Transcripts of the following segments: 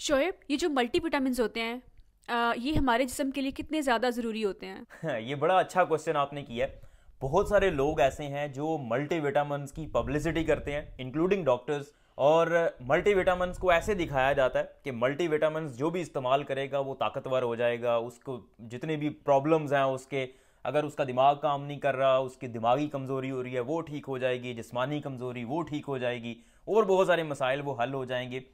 शोएब, ये जो मल्टीविटामिन्स होते हैं ये हमारे जिस्म के लिए कितने ज़्यादा ज़रूरी होते हैं? ये बड़ा अच्छा क्वेश्चन आपने किया है। बहुत सारे लोग ऐसे हैं जो मल्टीविटामिन्स की पब्लिसिटी करते हैं, इंक्लूडिंग डॉक्टर्स। और मल्टीविटामिन्स को ऐसे दिखाया जाता है कि मल्टीविटामिन्स जो भी इस्तेमाल करेगा वो ताकतवर हो जाएगा, उसको जितने भी प्रॉब्लम्स हैं उसके, अगर उसका दिमाग काम नहीं कर रहा, उसकी दिमागी कमज़ोरी हो रही है वो ठीक हो जाएगी, जिस्मानी कमज़ोरी वो ठीक हो जाएगी, और बहुत सारे मसाइल वो हल हो जाएंगे।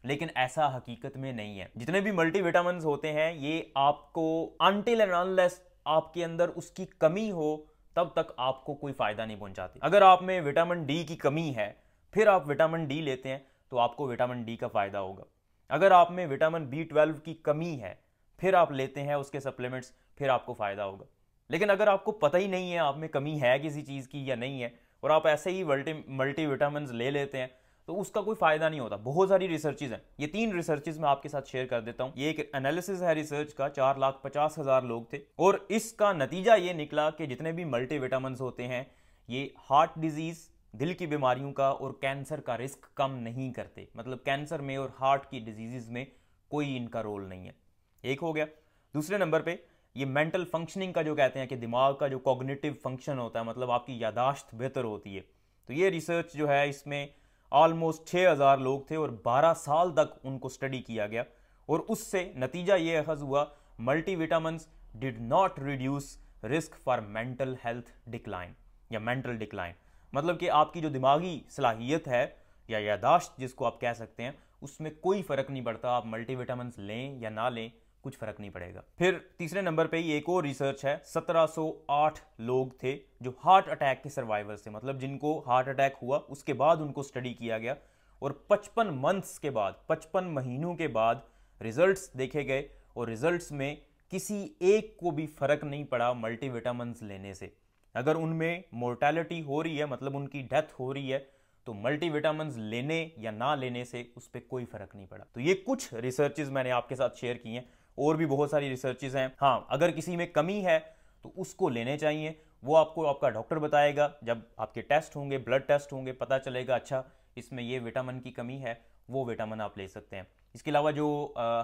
लेकिन ऐसा हकीकत में नहीं है। जितने भी मल्टीविटामिन्स होते हैं ये आपको अनटिल एंड अनलेस आपके अंदर उसकी कमी हो तब तक आपको कोई फायदा नहीं पहुंचाती। अगर आप में विटामिन डी की कमी है फिर आप विटामिन डी लेते हैं तो आपको विटामिन डी का फायदा होगा। अगर आप में विटामिन बी 12 की कमी है फिर आप लेते हैं उसके सप्लीमेंट्स, फिर आपको फायदा होगा। लेकिन अगर आपको पता ही नहीं है आप में कमी है किसी चीज़ की या नहीं है और आप ऐसे ही मल्टी विटामिन ले लेते हैं तो उसका कोई फायदा नहीं होता। बहुत सारी रिसर्चेज हैं, ये 3 रिसर्चेज मैं आपके साथ शेयर कर देता हूं। ये एक एनालिसिस है रिसर्च का, 4,50,000 लोग थे और इसका नतीजा ये निकला कि जितने भी मल्टीविटामिन्स होते हैं ये हार्ट डिजीज, दिल की बीमारियों का और कैंसर का रिस्क कम नहीं करते। मतलब कैंसर में और हार्ट की डिजीजेज में कोई इनका रोल नहीं है। एक हो गया। दूसरे नंबर पे ये मेंटल फंक्शनिंग का जो कहते हैं कि दिमाग का जो कॉग्निटिव फंक्शन होता है, मतलब आपकी यादाश्त बेहतर होती है। तो ये रिसर्च जो है इसमें ऑलमोस्ट 6,000 लोग थे और 12 साल तक उनको स्टडी किया गया और उससे नतीजा ये अखज़ हुआ, multivitamins did not reduce risk for mental health decline या मेंटल डिक्लाइन। मतलब कि आपकी जो दिमागी सलाहियत है या यादाश्त जिसको आप कह सकते हैं उसमें कोई फ़र्क नहीं पड़ता, आप मल्टीविटामिन्स लें या ना लें कुछ फर्क नहीं पड़ेगा। फिर तीसरे नंबर पे ही एक और रिसर्च है, 1708 लोग थे जो हार्ट अटैक के सर्वाइवर्स थे, मतलब जिनको हार्ट अटैक हुआ उसके बाद उनको स्टडी किया गया और 55 मंथ्स के बाद, 55 महीनों के बाद रिजल्ट्स देखे गए और रिजल्ट्स में किसी एक को भी फर्क नहीं पड़ा मल्टीविटामिन्स लेने से। अगर उनमें मोर्टेलिटी हो रही है, मतलब उनकी डेथ हो रही है, तो मल्टीविटामिन्स लेने या ना लेने से उस पर कोई फर्क नहीं पड़ा। तो ये कुछ रिसर्चेज मैंने आपके साथ शेयर की हैं, और भी बहुत सारी रिसर्चेज हैं। हाँ, अगर किसी में कमी है तो उसको लेने चाहिए, वो आपको आपका डॉक्टर बताएगा। जब आपके टेस्ट होंगे, ब्लड टेस्ट होंगे, पता चलेगा अच्छा इसमें ये विटामिन की कमी है, वो विटामिन आप ले सकते हैं। इसके अलावा जो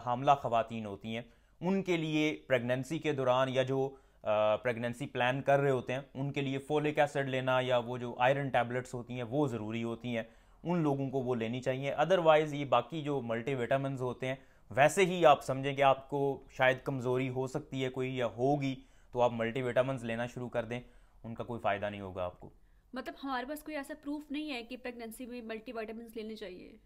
हामला खवातीन होती हैं उनके लिए प्रेगनेंसी के दौरान या जो प्रेगनेंसी प्लान कर रहे होते हैं उनके लिए फोलिक एसिड लेना या वो जो आयरन टैबलेट्स होती हैं वो ज़रूरी होती हैं, उन लोगों को वो लेनी चाहिए। अदरवाइज़ ये बाकी जो मल्टीविटामिन्स होते हैं वैसे ही आप समझें कि आपको शायद कमज़ोरी हो सकती है कोई या होगी तो आप मल्टीविटामिन्स लेना शुरू कर दें, उनका कोई फ़ायदा नहीं होगा आपको। मतलब हमारे पास कोई ऐसा प्रूफ नहीं है कि प्रेगनेंसी में मल्टीविटामिन्स लेने चाहिए?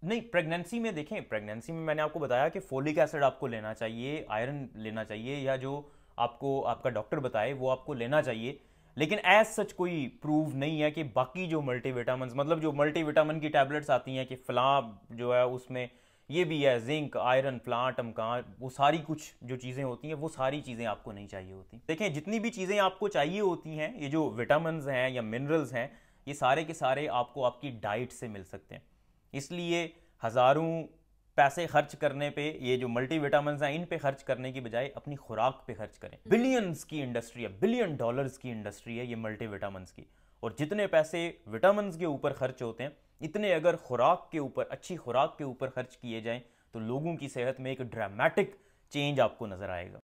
नहीं, प्रेगनेंसी में देखें, प्रेगनेंसी में मैंने आपको बताया कि फोलिक एसिड आपको लेना चाहिए, आयरन लेना चाहिए, या जो आपको आपका डॉक्टर बताए वो आपको लेना चाहिए। लेकिन एज सच कोई प्रूव नहीं है कि बाकी जो मल्टीविटामिन्स, मतलब जो मल्टीविटामिन की टैबलेट्स आती हैं कि फलां जो है उसमें ये भी है, जिंक, आयरन, फलां टमकां, वो सारी कुछ जो चीज़ें होती हैं वो सारी चीज़ें आपको नहीं चाहिए होती। देखें, जितनी भी चीज़ें आपको चाहिए होती हैं, ये जो विटामिन्स हैं या मिनरल्स हैं, ये सारे के सारे आपको आपकी डाइट से मिल सकते हैं। इसलिए हज़ारों पैसे खर्च करने पे, ये जो मल्टीविटामिन्स हैं इन पे खर्च करने की बजाय अपनी खुराक पे खर्च करें। बिलियंस की इंडस्ट्री है, बिलियन डॉलर्स की इंडस्ट्री है ये मल्टीविटामिन्स की, और जितने पैसे विटामिन्स के ऊपर खर्च होते हैं इतने अगर खुराक के ऊपर, अच्छी खुराक के ऊपर खर्च किए जाएं तो लोगों की सेहत में एक ड्रामेटिक चेंज आपको नजर आएगा।